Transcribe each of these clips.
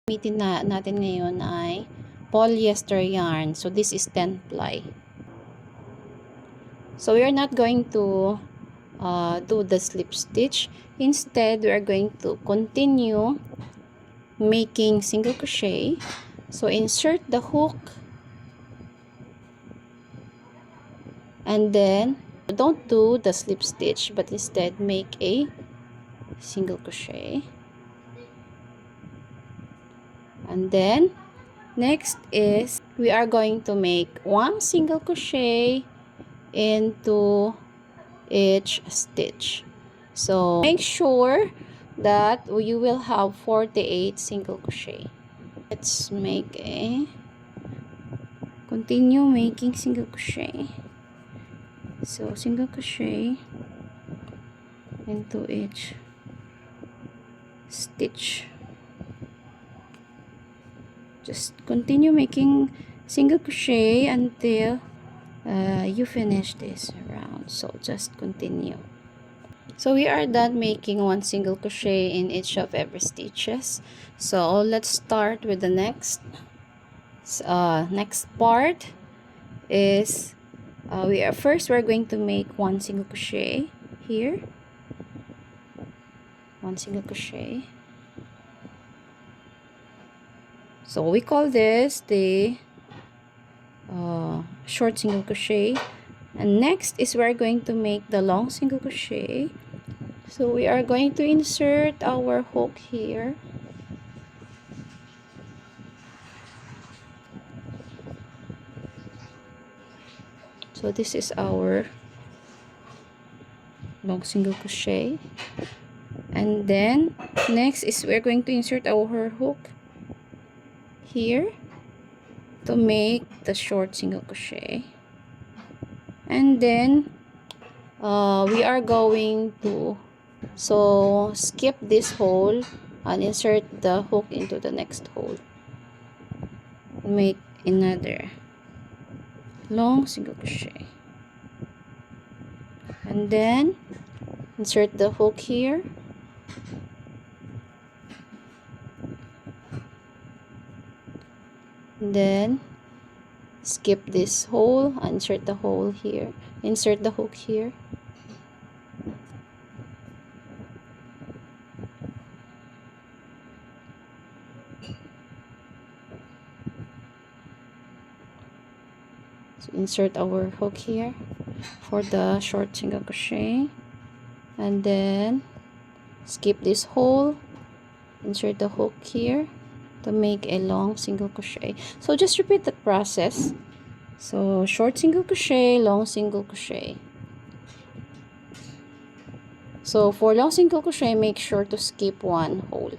Gamitin natin ngayon ay polyester yarn. So this is 10 ply. So we are not going to do the slip stitch. Instead, we are going to continue making single crochet. So insert the hook and then don't do the slip stitch, but instead make a single crochet. And then next is we are going to make one single crochet into each stitch. So make sure that you will have 48 single crochet. Let's continue making single crochet. So single crochet into each stitch. Just continue making single crochet until you finish this round. So just continue. So we are done making one single crochet in each of every stitches. So let's start with the next part is we're going to make one single crochet here, one single crochet. So we call this the short single crochet, and next is we're going to make the long single crochet. So we are going to insert our hook here. So this is our long single crochet, and then next is we're going to insert our hook here to make the short single crochet, and then we are going to skip this hole and insert the hook into the next hole, make another long single crochet, and then insert the hook here, and then skip this hole and insert the hole here, insert the hook here, so insert our hook here for the short single crochet, and then skip this hole, insert the hook here to make a long single crochet. So just repeat that process. So short single crochet, long single crochet. So for long single crochet, make sure to skip one hole.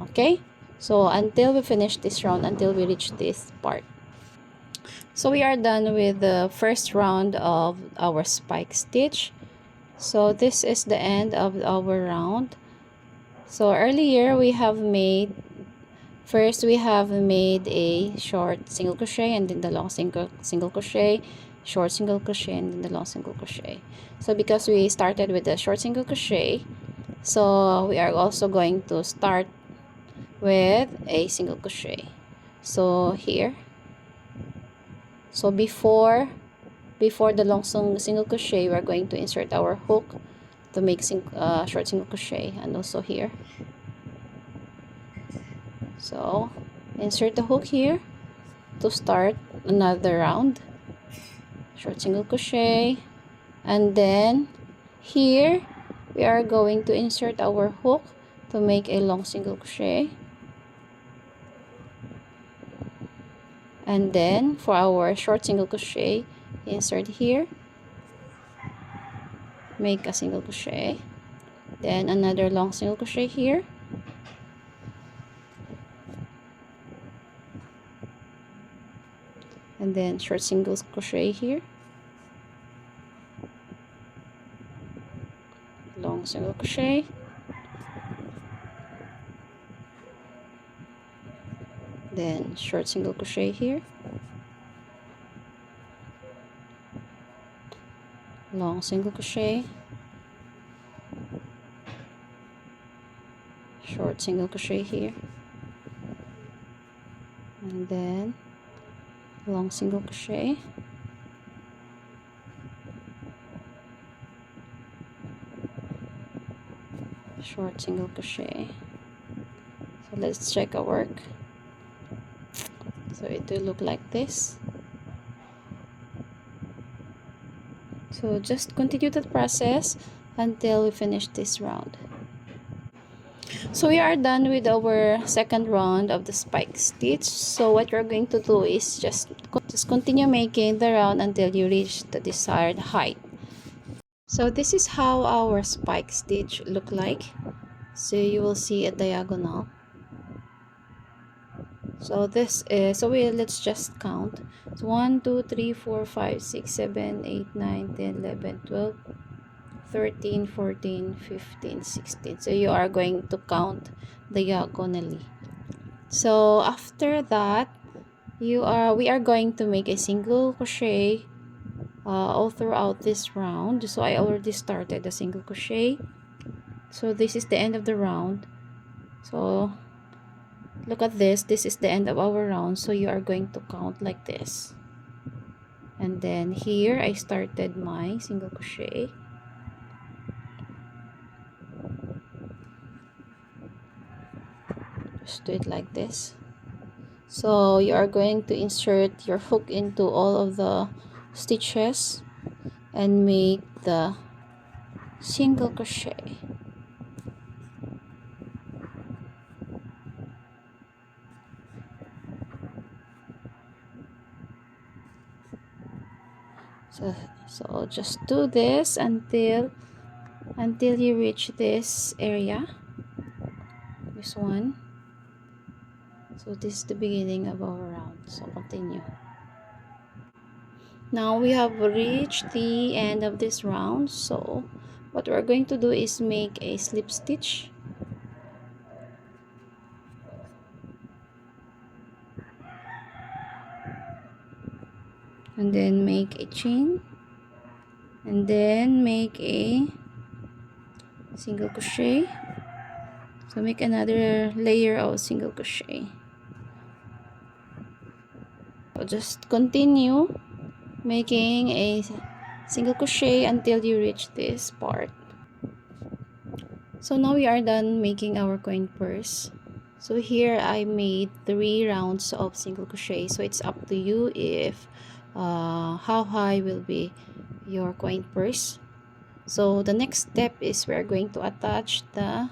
Okay, so until we finish this round, until we reach this part. So we are done with the first round of our spike stitch. So this is the end of our round. So earlier we have made a short single crochet, and then the long single crochet, short single crochet, and then the long single crochet. So because we started with the short single crochet, so we are also going to start with a single crochet. So here, so before the long single crochet, we are going to insert our hook to make short single crochet, and also here. So insert the hook here to start another round, short single crochet, and then here we are going to insert our hook to make a long single crochet, and then for our short single crochet, insert here, make a single crochet, then another long single crochet here, and then short single crochet here, long single crochet, then short single crochet here, long single crochet, short single crochet here, and then long single crochet, short single crochet. So let's check our work. So it will look like this. So just continue the process until we finish this round. So we are done with our second round of the spike stitch. So what you're going to do is just continue making the round until you reach the desired height. So this is how our spike stitch look like. So you will see a diagonal. So this is, let's just count. So 1 2 3 4 5 6 7 8 9 10 11 12 13 14 15 16. So you are going to count diagonally. So after that, we are going to make a single crochet all throughout this round. So I already started a single crochet. So this is the end of the round. So look at this is the end of our round. So you are going to count like this, and then here I started my single crochet. Just do it like this. So you are going to insert your hook into all of the stitches and make the single crochet. So just do this until you reach this area, this one. So this is the beginning of our round. So continue. Now we have reached the end of this round. So what we're going to do is make a slip stitch. And then make a chain. And then make a single crochet. So make another layer of single crochet. So just continue making a single crochet until you reach this part. So now we are done making our coin purse. So here I made 3 rounds of single crochet. So it's up to you if how high will be your coin purse. So the next step is we're going to attach the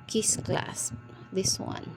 kiss clasp, this one.